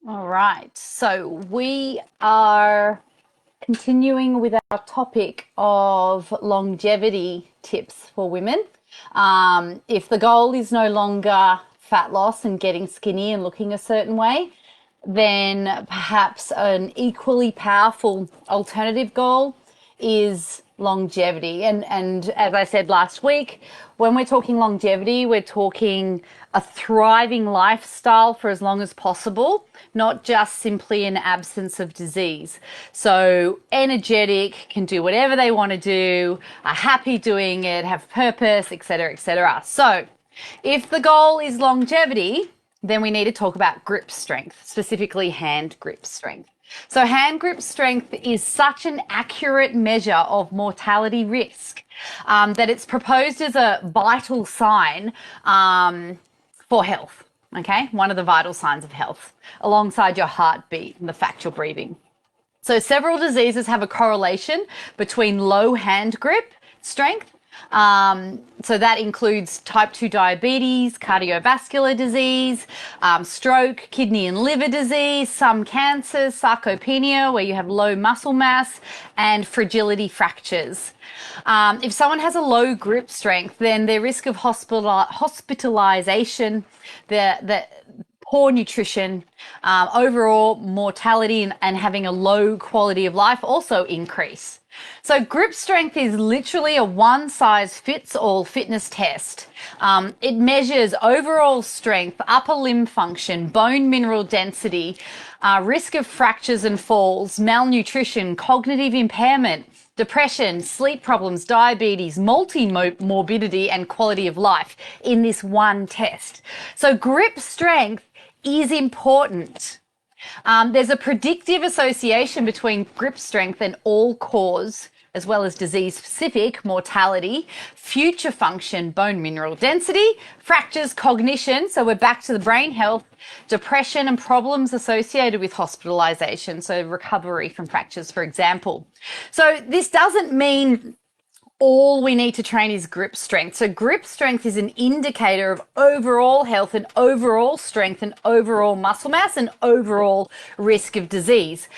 All right, so we are continuing with our topic of longevity tips for women. If the goal is no longer fat loss and getting skinny and looking a certain way, then perhaps an equally powerful alternative goal is longevity. And as I said last week, when we're talking longevity, we're talking a thriving lifestyle for as long as possible, not just simply an absence of disease. So energetic, can do whatever they want to do, are happy doing it, have purpose, etc., etc. So if the goal is longevity, then we need to talk about grip strength, specifically hand grip strength. So hand grip strength is such an accurate measure of mortality risk that it's proposed as a vital sign for health. Okay, one of the vital signs of health, alongside your heartbeat and the fact you're breathing. So several diseases have a correlation between low hand grip strength. So that includes type 2 diabetes, cardiovascular disease, stroke, kidney and liver disease, some cancers, sarcopenia, where you have low muscle mass, and fragility fractures. If someone has a low grip strength, then their risk of hospitalization, the poor nutrition, overall mortality, and having a low quality of life also increase. So grip strength is literally a one-size-fits-all fitness test. It measures overall strength, upper limb function, bone mineral density, risk of fractures and falls, malnutrition, cognitive impairment, depression, sleep problems, diabetes, multi-morbidity, and quality of life in this one test. So grip strength is important. There's a predictive association between grip strength and all cause, as well as disease-specific mortality, future function, bone mineral density, fractures, cognition, so we're back to the brain health, depression and problems associated with hospitalization, so recovery from fractures, for example. So this doesn't mean all we need to train is grip strength. So grip strength is an indicator of overall health and overall strength and overall muscle mass and overall risk of disease.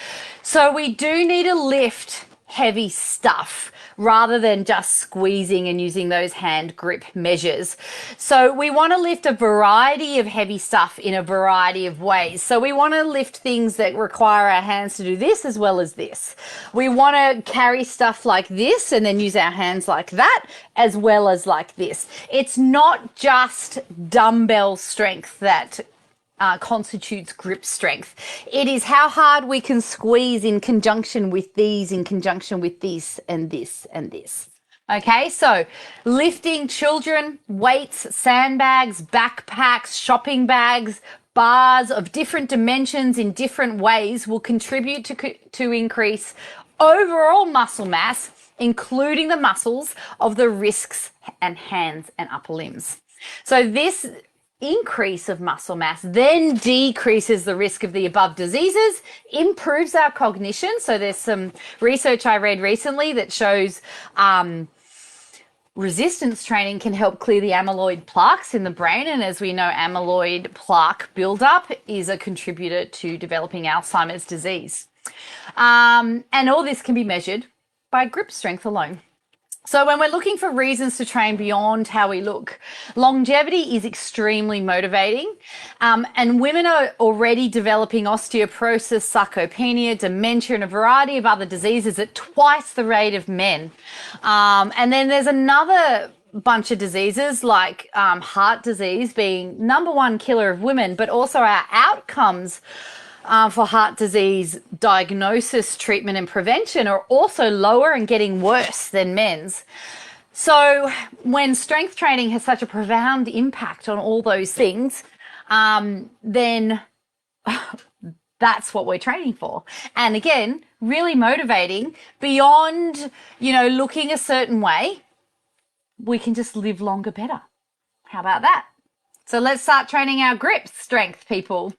So we do need to lift heavy stuff rather than just squeezing and using those hand grip measures. So we want to lift a variety of heavy stuff in a variety of ways. So we want to lift things that require our hands to do this as well as this. We want to carry stuff like this and then use our hands like that as well as like this. It's not just dumbbell strength that constitutes grip strength. It is how hard we can squeeze in conjunction with these, in conjunction with this and this and this. Okay, so lifting children, weights, sandbags, backpacks, shopping bags, bars of different dimensions in different ways will contribute to increase overall muscle mass, including the muscles of the wrists and hands and upper limbs. So this increase of muscle mass then decreases the risk of the above diseases, improves our cognition. So there's some research I read recently that shows resistance training can help clear the amyloid plaques in the brain. And as we know, amyloid plaque buildup is a contributor to developing Alzheimer's disease. And all this can be measured by grip strength alone. So when we're looking for reasons to train beyond how we look, longevity is extremely motivating. And women are already developing osteoporosis, sarcopenia, dementia, and a variety of other diseases at twice the rate of men. And then there's another bunch of diseases like heart disease being #1 killer of women, but also our outcomes for heart disease diagnosis, treatment and prevention are also lower and getting worse than men's. So when strength training has such a profound impact on all those things, then that's what we're training for. And again, really motivating beyond, looking a certain way, we can just live longer better. How about that? So let's start training our grip strength, people.